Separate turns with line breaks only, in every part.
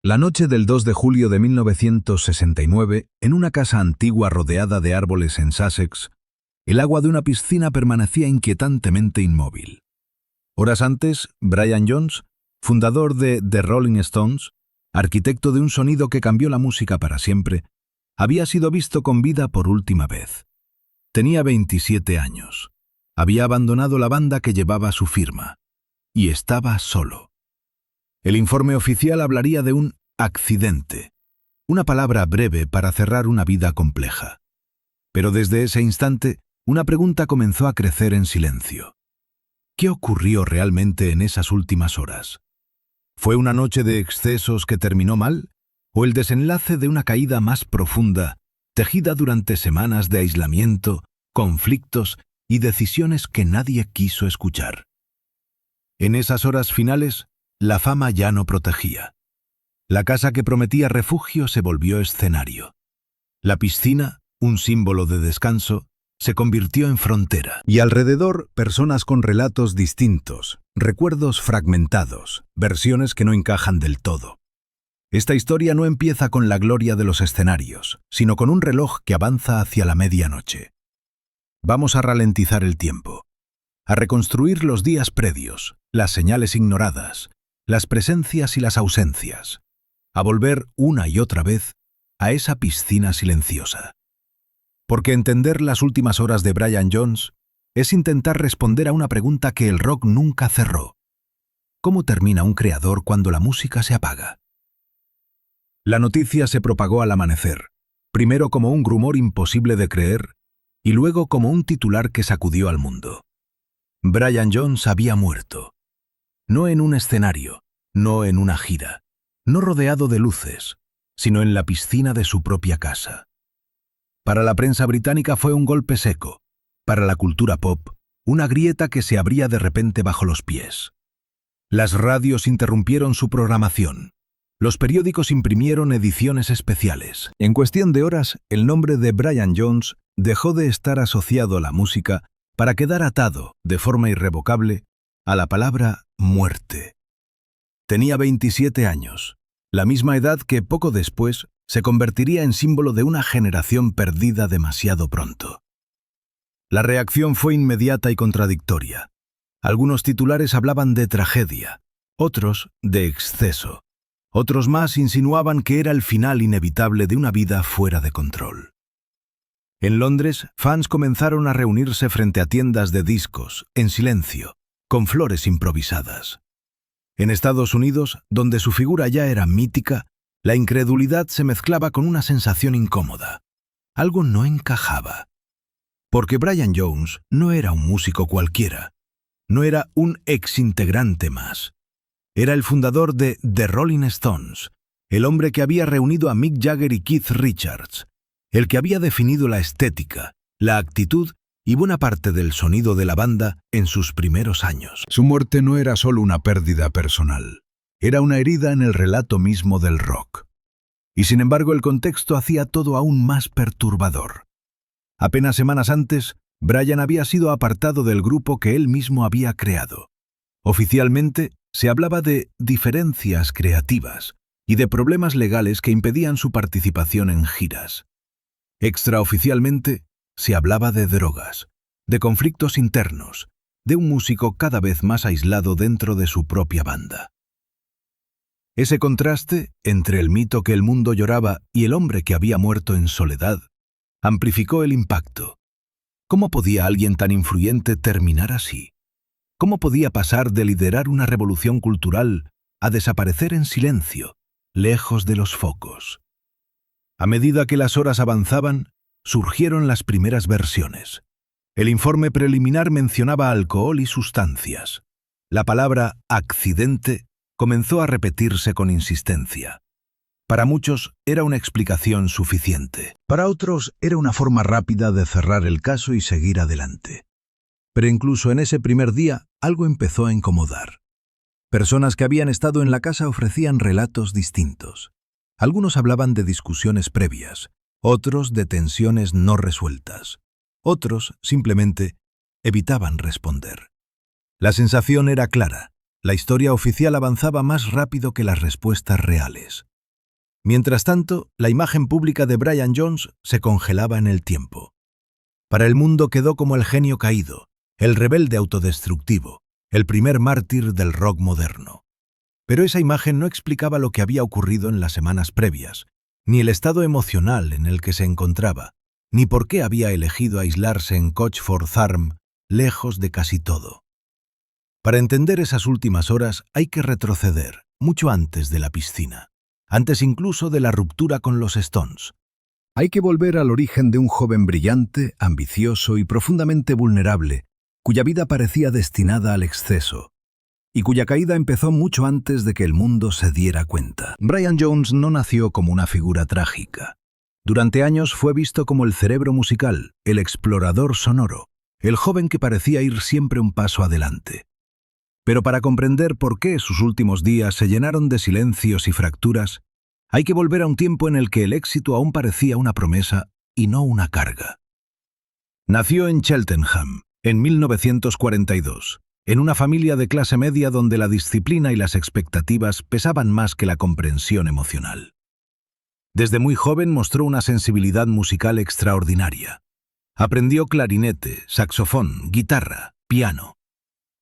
La noche del 2 de julio de 1969, en una casa antigua rodeada de árboles en Sussex, el agua de una piscina permanecía inquietantemente inmóvil. Horas antes, Brian Jones, fundador de The Rolling Stones, arquitecto de un sonido que cambió la música para siempre, había sido visto con vida por última vez. Tenía 27 años. Había abandonado la banda que llevaba su firma. Y estaba solo. El informe oficial hablaría de un accidente, una palabra breve para cerrar una vida compleja. Pero desde ese instante, una pregunta comenzó a crecer en silencio. ¿Qué ocurrió realmente en esas últimas horas? ¿Fue una noche de excesos que terminó mal? ¿O el desenlace de una caída más profunda, tejida durante semanas de aislamiento, conflictos y decisiones que nadie quiso escuchar? En esas horas finales, la fama ya no protegía. La casa que prometía refugio se volvió escenario. La piscina, un símbolo de descanso, se convirtió en frontera. Y alrededor, personas con relatos distintos, recuerdos fragmentados, versiones que no encajan del todo. Esta historia no empieza con la gloria de los escenarios, sino con un reloj que avanza hacia la medianoche. Vamos a ralentizar el tiempo, a reconstruir los días previos, las señales ignoradas, las presencias y las ausencias, a volver una y otra vez a esa piscina silenciosa. Porque entender las últimas horas de Brian Jones es intentar responder a una pregunta que el rock nunca cerró. ¿Cómo termina un creador cuando la música se apaga? La noticia se propagó al amanecer, primero como un rumor imposible de creer y luego como un titular que sacudió al mundo. Brian Jones había muerto. No en un escenario, no en una gira, no rodeado de luces, sino en la piscina de su propia casa. Para la prensa británica fue un golpe seco, para la cultura pop, una grieta que se abría de repente bajo los pies. Las radios interrumpieron su programación. Los periódicos imprimieron ediciones especiales. En cuestión de horas, el nombre de Brian Jones dejó de estar asociado a la música para quedar atado, de forma irrevocable, a la palabra muerte. Tenía 27 años, la misma edad que poco después se convertiría en símbolo de una generación perdida demasiado pronto. La reacción fue inmediata y contradictoria. Algunos titulares hablaban de tragedia, otros de exceso, otros más insinuaban que era el final inevitable de una vida fuera de control. En Londres, fans comenzaron a reunirse frente a tiendas de discos, en silencio, con flores improvisadas. En Estados Unidos, donde su figura ya era mítica, la incredulidad se mezclaba con una sensación incómoda. Algo no encajaba. Porque Brian Jones no era un músico cualquiera. No era un exintegrante más. Era el fundador de The Rolling Stones, el hombre que había reunido a Mick Jagger y Keith Richards, el que había definido la estética, la actitud y buena parte del sonido de la banda en sus primeros años. Su muerte no era solo una pérdida personal, era una herida en el relato mismo del rock. Y sin embargo el contexto hacía todo aún más perturbador. Apenas semanas antes, Brian había sido apartado del grupo que él mismo había creado. Oficialmente, se hablaba de diferencias creativas y de problemas legales que impedían su participación en giras. Extraoficialmente, se hablaba de drogas, de conflictos internos, de un músico cada vez más aislado dentro de su propia banda. Ese contraste entre el mito que el mundo lloraba y el hombre que había muerto en soledad amplificó el impacto. ¿Cómo podía alguien tan influyente terminar así? ¿Cómo podía pasar de liderar una revolución cultural a desaparecer en silencio, lejos de los focos? A medida que las horas avanzaban, surgieron las primeras versiones. El informe preliminar mencionaba alcohol y sustancias. La palabra accidente comenzó a repetirse con insistencia. Para muchos era una explicación suficiente. Para otros era una forma rápida de cerrar el caso y seguir adelante. Pero incluso en ese primer día, algo empezó a incomodar. Personas que habían estado en la casa ofrecían relatos distintos. Algunos hablaban de discusiones previas, otros de tensiones no resueltas, otros simplemente evitaban responder. La sensación era clara, la historia oficial avanzaba más rápido que las respuestas reales. Mientras tanto, la imagen pública de Brian Jones se congelaba en el tiempo. Para el mundo quedó como el genio caído, el rebelde autodestructivo, el primer mártir del rock moderno. Pero esa imagen no explicaba lo que había ocurrido en las semanas previas, ni el estado emocional en el que se encontraba, ni por qué había elegido aislarse en Cochford Farm, lejos de casi todo. Para entender esas últimas horas hay que retroceder, mucho antes de la piscina, antes incluso de la ruptura con los Stones. Hay que volver al origen de un joven brillante, ambicioso y profundamente vulnerable, cuya vida parecía destinada al exceso, y cuya caída empezó mucho antes de que el mundo se diera cuenta. Brian Jones no nació como una figura trágica. Durante años fue visto como el cerebro musical, el explorador sonoro, el joven que parecía ir siempre un paso adelante. Pero para comprender por qué sus últimos días se llenaron de silencios y fracturas, hay que volver a un tiempo en el que el éxito aún parecía una promesa y no una carga. Nació en Cheltenham, en 1942, en una familia de clase media donde la disciplina y las expectativas pesaban más que la comprensión emocional. Desde muy joven mostró una sensibilidad musical extraordinaria. Aprendió clarinete, saxofón, guitarra, piano.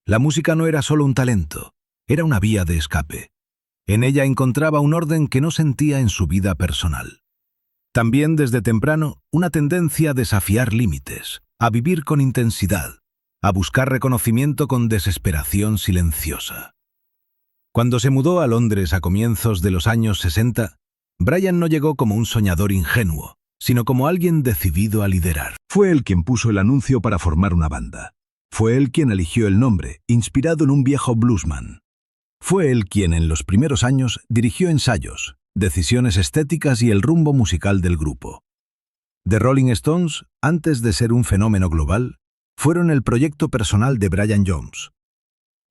La música no era solo un talento, era una vía de escape. En ella encontraba un orden que no sentía en su vida personal. También desde temprano, una tendencia a desafiar límites, a vivir con intensidad, a buscar reconocimiento con desesperación silenciosa. Cuando se mudó a Londres a comienzos de los años 60, Brian no llegó como un soñador ingenuo, sino como alguien decidido a liderar. Fue él quien puso el anuncio para formar una banda. Fue él quien eligió el nombre, inspirado en un viejo bluesman. Fue él quien en los primeros años dirigió ensayos, decisiones estéticas y el rumbo musical del grupo. The Rolling Stones, antes de ser un fenómeno global, fueron el proyecto personal de Brian Jones.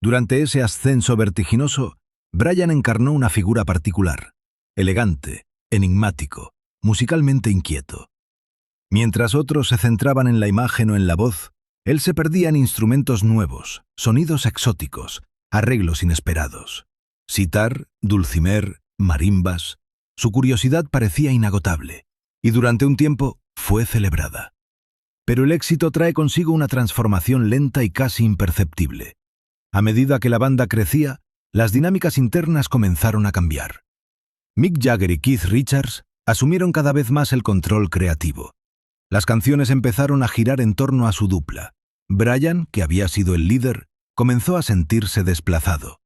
Durante ese ascenso vertiginoso, Brian encarnó una figura particular, elegante, enigmático, musicalmente inquieto. Mientras otros se centraban en la imagen o en la voz, él se perdía en instrumentos nuevos, sonidos exóticos, arreglos inesperados. Sitar, dulcimer, marimbas. Su curiosidad parecía inagotable, y durante un tiempo fue celebrada. Pero el éxito trae consigo una transformación lenta y casi imperceptible. A medida que la banda crecía, las dinámicas internas comenzaron a cambiar. Mick Jagger y Keith Richards asumieron cada vez más el control creativo. Las canciones empezaron a girar en torno a su dupla. Brian, que había sido el líder, comenzó a sentirse desplazado.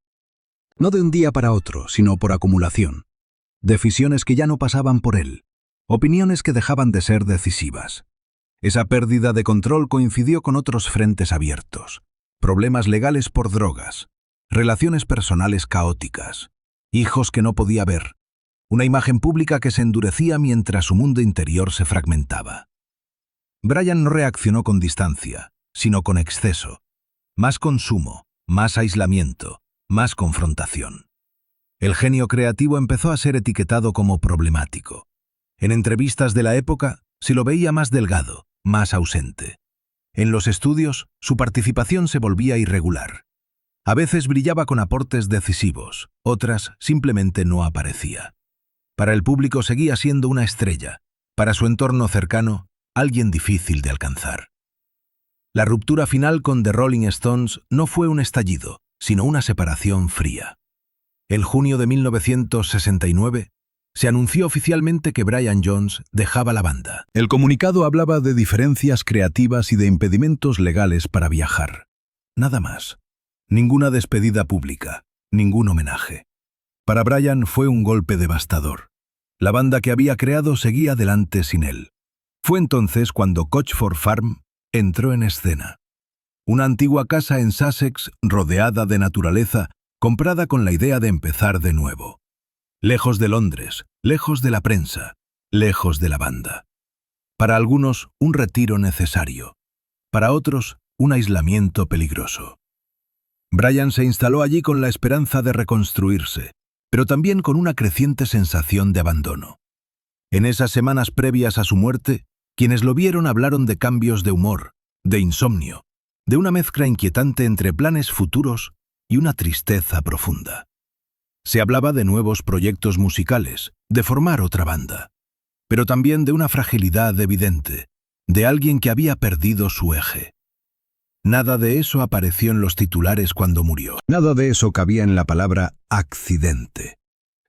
No de un día para otro, sino por acumulación. Decisiones que ya no pasaban por él. Opiniones que dejaban de ser decisivas. Esa pérdida de control coincidió con otros frentes abiertos. Problemas legales por drogas. Relaciones personales caóticas. Hijos que no podía ver. Una imagen pública que se endurecía mientras su mundo interior se fragmentaba. Brian no reaccionó con distancia, sino con exceso. Más consumo, más aislamiento, más confrontación. El genio creativo empezó a ser etiquetado como problemático. En entrevistas de la época se lo veía más delgado, más ausente. En los estudios, su participación se volvía irregular. A veces brillaba con aportes decisivos, otras simplemente no aparecía. Para el público seguía siendo una estrella, para su entorno cercano, alguien difícil de alcanzar. La ruptura final con The Rolling Stones no fue un estallido, sino una separación fría. En junio de 1969, se anunció oficialmente que Brian Jones dejaba la banda. El comunicado hablaba de diferencias creativas y de impedimentos legales para viajar. Nada más. Ninguna despedida pública, ningún homenaje. Para Brian fue un golpe devastador. La banda que había creado seguía adelante sin él. Fue entonces cuando Cochford Farm entró en escena. Una antigua casa en Sussex rodeada de naturaleza, comprada con la idea de empezar de nuevo. Lejos de Londres, lejos de la prensa, lejos de la banda. Para algunos, un retiro necesario. Para otros, un aislamiento peligroso. Brian se instaló allí con la esperanza de reconstruirse, pero también con una creciente sensación de abandono. En esas semanas previas a su muerte, quienes lo vieron hablaron de cambios de humor, de insomnio, de una mezcla inquietante entre planes futuros y una tristeza profunda. Se hablaba de nuevos proyectos musicales, de formar otra banda, pero también de una fragilidad evidente, de alguien que había perdido su eje. Nada de eso apareció en los titulares cuando murió. Nada de eso cabía en la palabra accidente.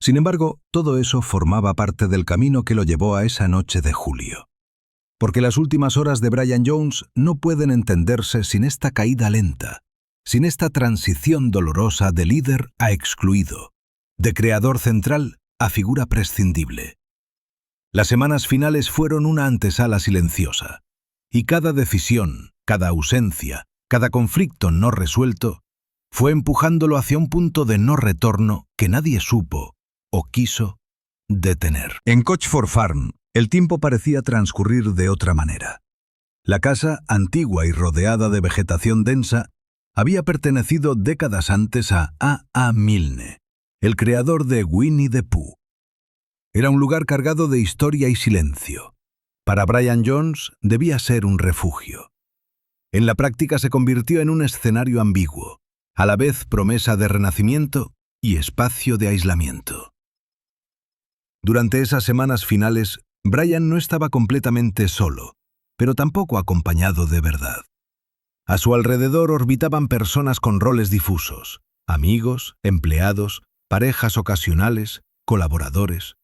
Sin embargo, todo eso formaba parte del camino que lo llevó a esa noche de julio. Porque las últimas horas de Brian Jones no pueden entenderse sin esta caída lenta, sin esta transición dolorosa de líder a excluido, de creador central a figura prescindible. Las semanas finales fueron una antesala silenciosa, y cada decisión, cada ausencia, cada conflicto no resuelto, fue empujándolo hacia un punto de no retorno que nadie supo o quiso detener. En Cochford Farm, el tiempo parecía transcurrir de otra manera. La casa, antigua y rodeada de vegetación densa, había pertenecido décadas antes a A. Milne, el creador de Winnie the Pooh. Era un lugar cargado de historia y silencio. Para Brian Jones debía ser un refugio. En la práctica se convirtió en un escenario ambiguo, a la vez promesa de renacimiento y espacio de aislamiento. Durante esas semanas finales, Brian no estaba completamente solo, pero tampoco acompañado de verdad. A su alrededor orbitaban personas con roles difusos, amigos, empleados, parejas ocasionales, colaboradores.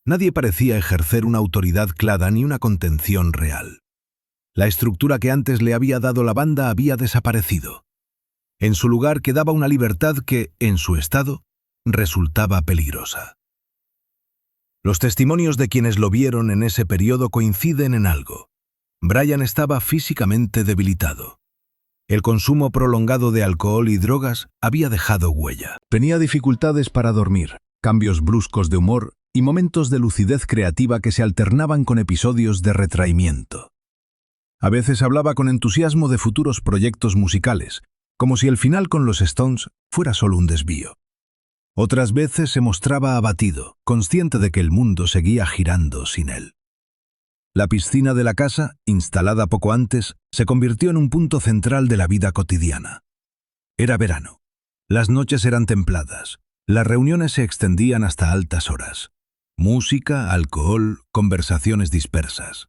Nadie parecía ejercer una autoridad clara ni una contención real. La estructura que antes le había dado la banda había desaparecido. En su lugar quedaba una libertad que, en su estado, resultaba peligrosa. Los testimonios de quienes lo vieron en ese periodo coinciden en algo. Brian estaba físicamente debilitado. El consumo prolongado de alcohol y drogas había dejado huella. Tenía dificultades para dormir, cambios bruscos de humor y momentos de lucidez creativa que se alternaban con episodios de retraimiento. A veces hablaba con entusiasmo de futuros proyectos musicales, como si el final con los Stones fuera solo un desvío. Otras veces se mostraba abatido, consciente de que el mundo seguía girando sin él. La piscina de la casa, instalada poco antes, se convirtió en un punto central de la vida cotidiana. Era verano. Las noches eran templadas. Las reuniones se extendían hasta altas horas. Música, alcohol, conversaciones dispersas.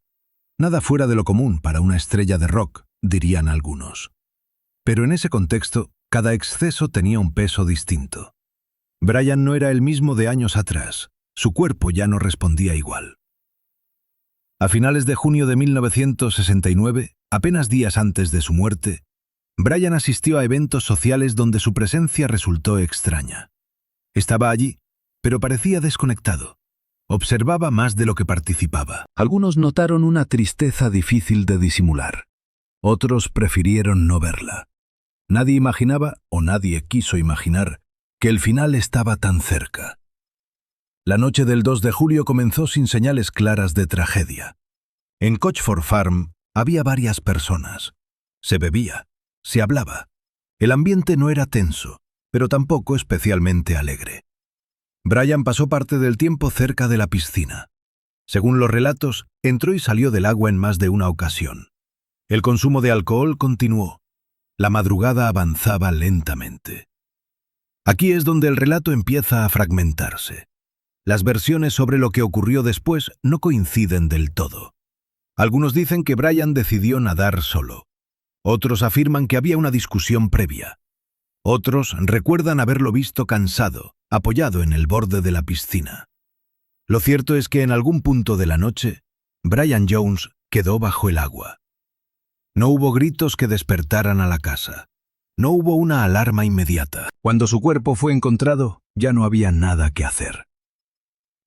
Nada fuera de lo común para una estrella de rock, dirían algunos. Pero en ese contexto, cada exceso tenía un peso distinto. Brian no era el mismo de años atrás. Su cuerpo ya no respondía igual. A finales de junio de 1969, apenas días antes de su muerte, Brian asistió a eventos sociales donde su presencia resultó extraña. Estaba allí, pero parecía desconectado. Observaba más de lo que participaba. Algunos notaron una tristeza difícil de disimular. Otros prefirieron no verla. Nadie imaginaba, o nadie quiso imaginar, que el final estaba tan cerca. La noche del 2 de julio comenzó sin señales claras de tragedia. En Cochford Farm había varias personas. Se bebía, se hablaba. El ambiente no era tenso, pero tampoco especialmente alegre. Brian pasó parte del tiempo cerca de la piscina. Según los relatos, entró y salió del agua en más de una ocasión. El consumo de alcohol continuó. La madrugada avanzaba lentamente. Aquí es donde el relato empieza a fragmentarse. Las versiones sobre lo que ocurrió después no coinciden del todo. Algunos dicen que Brian decidió nadar solo. Otros afirman que había una discusión previa. Otros recuerdan haberlo visto cansado, apoyado en el borde de la piscina. Lo cierto es que en algún punto de la noche, Brian Jones quedó bajo el agua. No hubo gritos que despertaran a la casa. No hubo una alarma inmediata. Cuando su cuerpo fue encontrado, ya no había nada que hacer.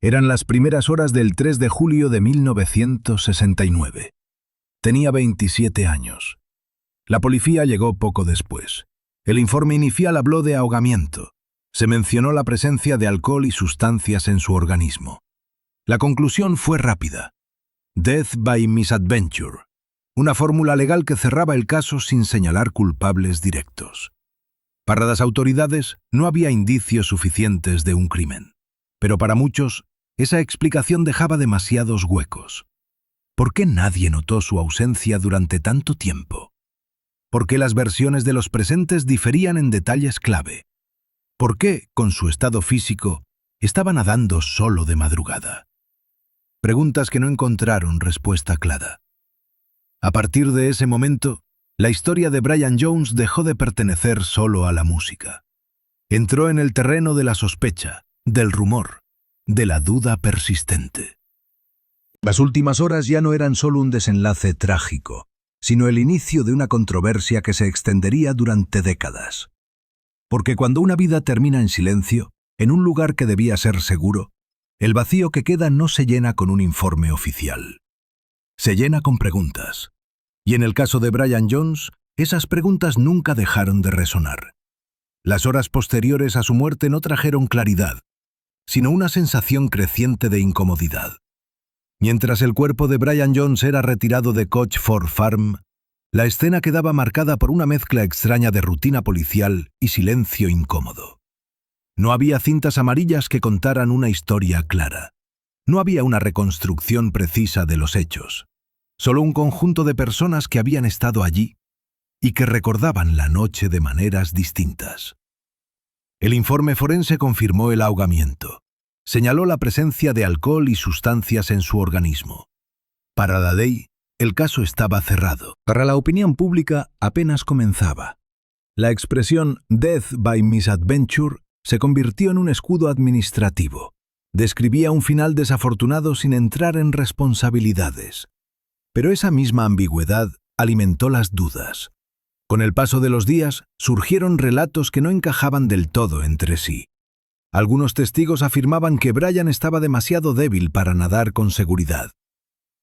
Eran las primeras horas del 3 de julio de 1969. Tenía 27 años. La policía llegó poco después. El informe inicial habló de ahogamiento. Se mencionó la presencia de alcohol y sustancias en su organismo. La conclusión fue rápida. Death by misadventure. Una fórmula legal que cerraba el caso sin señalar culpables directos. Para las autoridades no había indicios suficientes de un crimen. Pero para muchos, esa explicación dejaba demasiados huecos. ¿Por qué nadie notó su ausencia durante tanto tiempo? ¿Por qué las versiones de los presentes diferían en detalles clave? ¿Por qué, con su estado físico, estaba nadando solo de madrugada? Preguntas que no encontraron respuesta clara. A partir de ese momento, la historia de Brian Jones dejó de pertenecer solo a la música. Entró en el terreno de la sospecha, del rumor, de la duda persistente. Las últimas horas ya no eran solo un desenlace trágico, sino el inicio de una controversia que se extendería durante décadas. Porque cuando una vida termina en silencio, en un lugar que debía ser seguro, el vacío que queda no se llena con un informe oficial. Se llena con preguntas. Y en el caso de Brian Jones, esas preguntas nunca dejaron de resonar. Las horas posteriores a su muerte no trajeron claridad, sino una sensación creciente de incomodidad. Mientras el cuerpo de Brian Jones era retirado de Cochford Farm, la escena quedaba marcada por una mezcla extraña de rutina policial y silencio incómodo. No había cintas amarillas que contaran una historia clara. No había una reconstrucción precisa de los hechos. Solo un conjunto de personas que habían estado allí y que recordaban la noche de maneras distintas. El informe forense confirmó el ahogamiento. Señaló la presencia de alcohol y sustancias en su organismo. Para la ley, el caso estaba cerrado. Para la opinión pública apenas comenzaba. La expresión «death by misadventure» se convirtió en un escudo administrativo. Describía un final desafortunado sin entrar en responsabilidades. Pero esa misma ambigüedad alimentó las dudas. Con el paso de los días, surgieron relatos que no encajaban del todo entre sí. Algunos testigos afirmaban que Brian estaba demasiado débil para nadar con seguridad.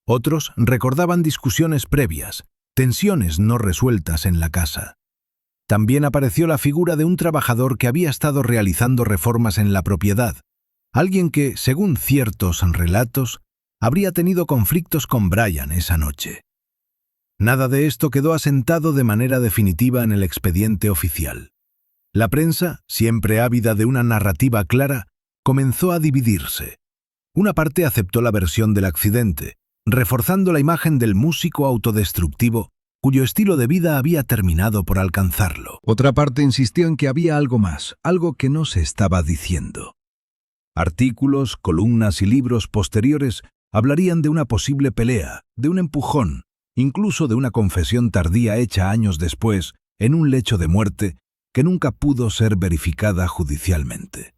Otros recordaban discusiones previas, tensiones no resueltas en la casa. También apareció la figura de un trabajador que había estado realizando reformas en la propiedad, alguien que, según ciertos relatos, habría tenido conflictos con Brian esa noche. Nada de esto quedó asentado de manera definitiva en el expediente oficial. La prensa, siempre ávida de una narrativa clara, comenzó a dividirse. Una parte aceptó la versión del accidente, reforzando la imagen del músico autodestructivo cuyo estilo de vida había terminado por alcanzarlo. Otra parte insistió en que había algo más, algo que no se estaba diciendo. Artículos, columnas y libros posteriores hablarían de una posible pelea, de un empujón, incluso de una confesión tardía hecha años después, en un lecho de muerte, que nunca pudo ser verificada judicialmente.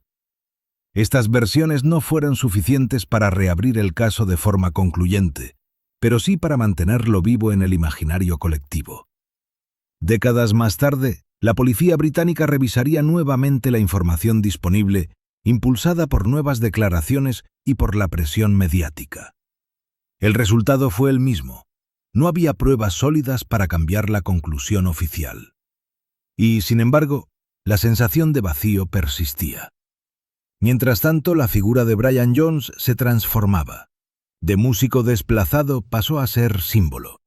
Estas versiones no fueron suficientes para reabrir el caso de forma concluyente, pero sí para mantenerlo vivo en el imaginario colectivo. Décadas más tarde, la policía británica revisaría nuevamente la información disponible, impulsada por nuevas declaraciones y por la presión mediática. El resultado fue el mismo. No había pruebas sólidas para cambiar la conclusión oficial. Y, sin embargo, la sensación de vacío persistía. Mientras tanto, la figura de Brian Jones se transformaba. De músico desplazado pasó a ser símbolo.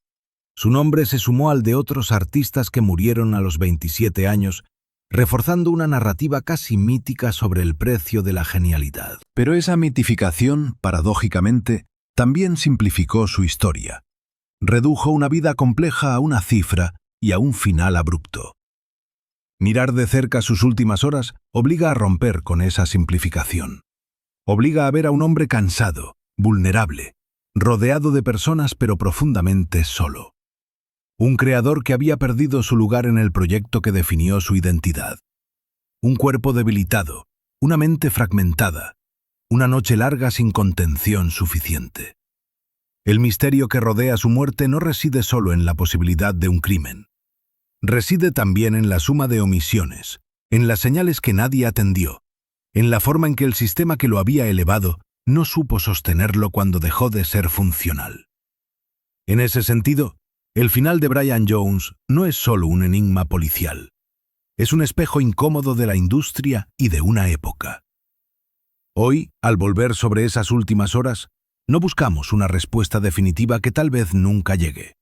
Su nombre se sumó al de otros artistas que murieron a los 27 años, reforzando una narrativa casi mítica sobre el precio de la genialidad. Pero esa mitificación, paradójicamente, también simplificó su historia. Redujo una vida compleja a una cifra y a un final abrupto. Mirar de cerca sus últimas horas obliga a romper con esa simplificación. Obliga a ver a un hombre cansado, vulnerable, rodeado de personas pero profundamente solo. Un creador que había perdido su lugar en el proyecto que definió su identidad. Un cuerpo debilitado, una mente fragmentada, una noche larga sin contención suficiente. El misterio que rodea su muerte no reside solo en la posibilidad de un crimen. Reside también en la suma de omisiones, en las señales que nadie atendió, en la forma en que el sistema que lo había elevado no supo sostenerlo cuando dejó de ser funcional. En ese sentido, el final de Brian Jones no es solo un enigma policial. Es un espejo incómodo de la industria y de una época. Hoy, al volver sobre esas últimas horas, no buscamos una respuesta definitiva que tal vez nunca llegue.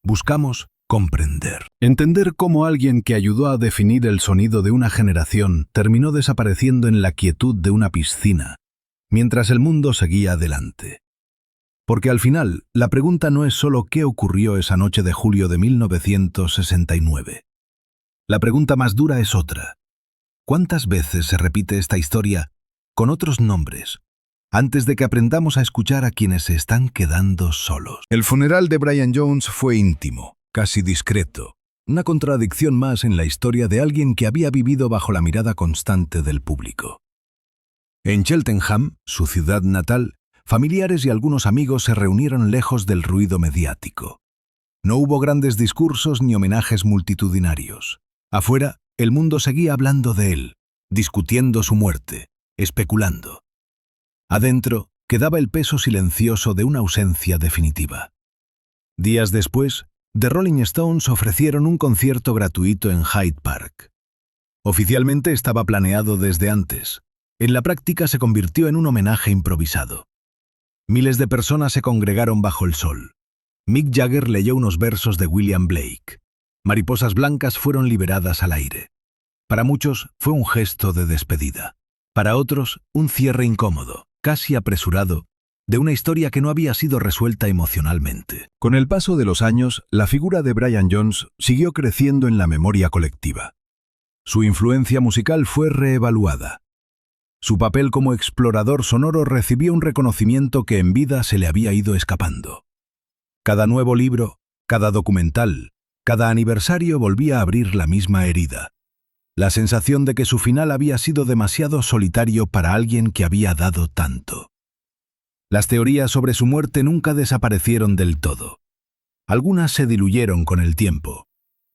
Buscamos comprender. Entender cómo alguien que ayudó a definir el sonido de una generación terminó desapareciendo en la quietud de una piscina, mientras el mundo seguía adelante. Porque al final, la pregunta no es solo qué ocurrió esa noche de julio de 1969. La pregunta más dura es otra. ¿Cuántas veces se repite esta historia con otros nombres antes de que aprendamos a escuchar a quienes se están quedando solos? El funeral de Brian Jones fue íntimo, casi discreto, una contradicción más en la historia de alguien que había vivido bajo la mirada constante del público. En Cheltenham, su ciudad natal, familiares y algunos amigos se reunieron lejos del ruido mediático. No hubo grandes discursos ni homenajes multitudinarios. Afuera, el mundo seguía hablando de él, discutiendo su muerte, especulando. Adentro, quedaba el peso silencioso de una ausencia definitiva. Días después, The Rolling Stones ofrecieron un concierto gratuito en Hyde Park. Oficialmente estaba planeado desde antes. En la práctica se convirtió en un homenaje improvisado. Miles de personas se congregaron bajo el sol. Mick Jagger leyó unos versos de William Blake. Mariposas blancas fueron liberadas al aire. Para muchos fue un gesto de despedida. Para otros, un cierre incómodo, casi apresurado, de una historia que no había sido resuelta emocionalmente. Con el paso de los años, la figura de Brian Jones siguió creciendo en la memoria colectiva. Su influencia musical fue reevaluada. Su papel como explorador sonoro recibió un reconocimiento que en vida se le había ido escapando. Cada nuevo libro, cada documental, cada aniversario volvía a abrir la misma herida. La sensación de que su final había sido demasiado solitario para alguien que había dado tanto. Las teorías sobre su muerte nunca desaparecieron del todo. Algunas se diluyeron con el tiempo.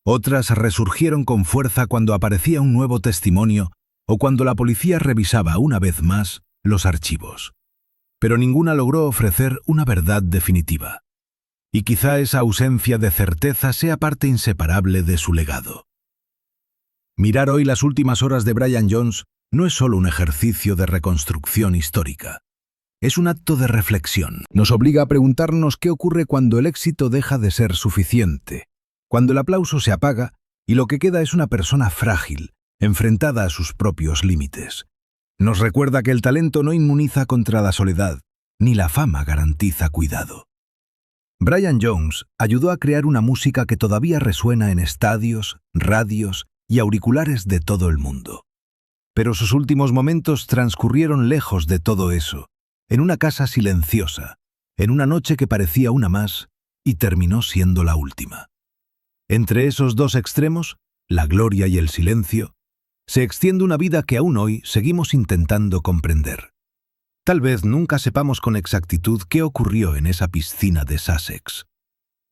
Otras resurgieron con fuerza cuando aparecía un nuevo testimonio o cuando la policía revisaba una vez más los archivos. Pero ninguna logró ofrecer una verdad definitiva. Y quizá esa ausencia de certeza sea parte inseparable de su legado. Mirar hoy las últimas horas de Brian Jones no es solo un ejercicio de reconstrucción histórica. Es un acto de reflexión. Nos obliga a preguntarnos qué ocurre cuando el éxito deja de ser suficiente, cuando el aplauso se apaga y lo que queda es una persona frágil, enfrentada a sus propios límites. Nos recuerda que el talento no inmuniza contra la soledad, ni la fama garantiza cuidado. Brian Jones ayudó a crear una música que todavía resuena en estadios, radios y auriculares de todo el mundo. Pero sus últimos momentos transcurrieron lejos de todo eso, en una casa silenciosa, en una noche que parecía una más y terminó siendo la última. Entre esos dos extremos, la gloria y el silencio, se extiende una vida que aún hoy seguimos intentando comprender. Tal vez nunca sepamos con exactitud qué ocurrió en esa piscina de Sussex.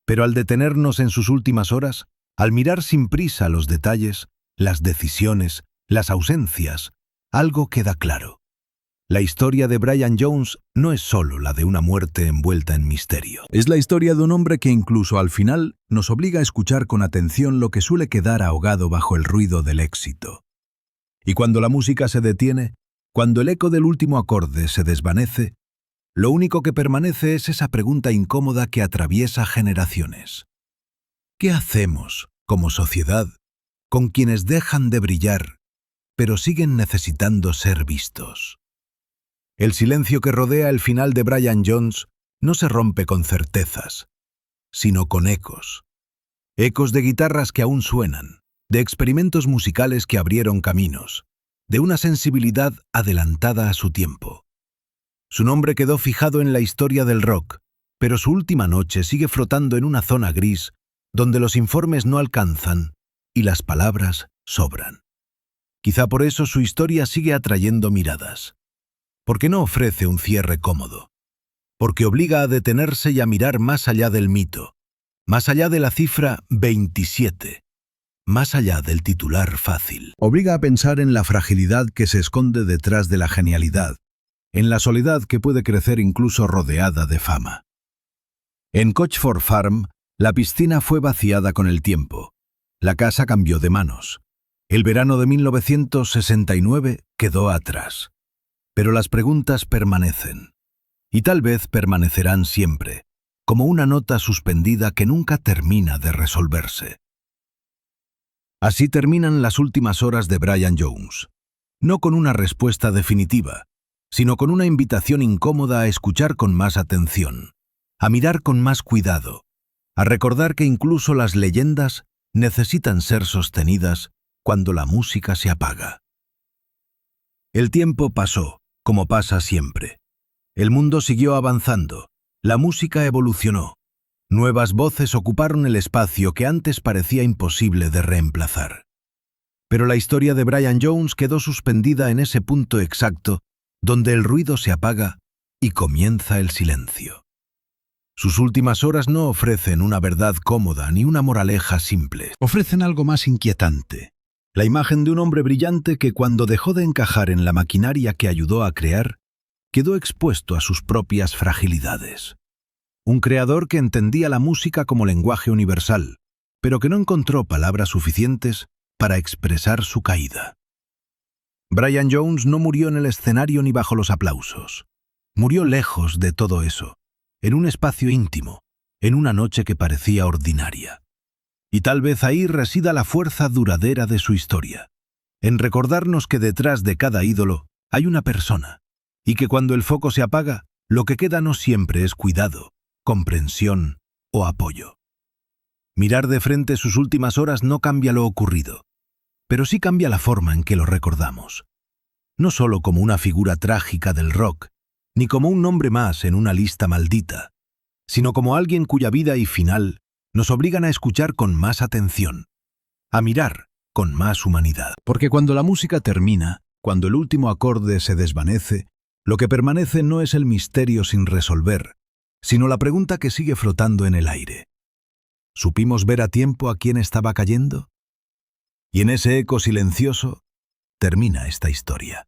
Pero al detenernos en sus últimas horas, al mirar sin prisa los detalles, las decisiones, las ausencias, algo queda claro. La historia de Brian Jones no es solo la de una muerte envuelta en misterio. Es la historia de un hombre que incluso al final nos obliga a escuchar con atención lo que suele quedar ahogado bajo el ruido del éxito. Y cuando la música se detiene, cuando el eco del último acorde se desvanece, lo único que permanece es esa pregunta incómoda que atraviesa generaciones. ¿Qué hacemos, como sociedad, con quienes dejan de brillar, pero siguen necesitando ser vistos? El silencio que rodea el final de Brian Jones no se rompe con certezas, sino con ecos. Ecos de guitarras que aún suenan, de experimentos musicales que abrieron caminos, de una sensibilidad adelantada a su tiempo. Su nombre quedó fijado en la historia del rock, pero su última noche sigue flotando en una zona gris donde los informes no alcanzan y las palabras sobran. Quizá por eso su historia sigue atrayendo miradas. Porque no ofrece un cierre cómodo. Porque obliga a detenerse y a mirar más allá del mito, más allá de la cifra 27, más allá del titular fácil. Obliga a pensar en la fragilidad que se esconde detrás de la genialidad, en la soledad que puede crecer incluso rodeada de fama. En Cochford Farm, la piscina fue vaciada con el tiempo. La casa cambió de manos. El verano de 1969 quedó atrás. Pero las preguntas permanecen. Y tal vez permanecerán siempre, como una nota suspendida que nunca termina de resolverse. Así terminan las últimas horas de Brian Jones. No con una respuesta definitiva, sino con una invitación incómoda a escuchar con más atención, a mirar con más cuidado, a recordar que incluso las leyendas necesitan ser sostenidas cuando la música se apaga. El tiempo pasó, como pasa siempre. El mundo siguió avanzando, la música evolucionó. Nuevas voces ocuparon el espacio que antes parecía imposible de reemplazar. Pero la historia de Brian Jones quedó suspendida en ese punto exacto donde el ruido se apaga y comienza el silencio. Sus últimas horas no ofrecen una verdad cómoda ni una moraleja simple. Ofrecen algo más inquietante. La imagen de un hombre brillante que cuando dejó de encajar en la maquinaria que ayudó a crear, quedó expuesto a sus propias fragilidades. Un creador que entendía la música como lenguaje universal, pero que no encontró palabras suficientes para expresar su caída. Brian Jones no murió en el escenario ni bajo los aplausos. Murió lejos de todo eso, en un espacio íntimo, en una noche que parecía ordinaria. Y tal vez ahí resida la fuerza duradera de su historia, en recordarnos que detrás de cada ídolo hay una persona, y que cuando el foco se apaga, lo que queda no siempre es cuidado, comprensión o apoyo. Mirar de frente sus últimas horas no cambia lo ocurrido, pero sí cambia la forma en que lo recordamos. No solo como una figura trágica del rock, ni como un nombre más en una lista maldita, sino como alguien cuya vida y final nos obligan a escuchar con más atención, a mirar con más humanidad. Porque cuando la música termina, cuando el último acorde se desvanece, lo que permanece no es el misterio sin resolver, sino la pregunta que sigue flotando en el aire. ¿Supimos ver a tiempo a quién estaba cayendo? Y en ese eco silencioso termina esta historia.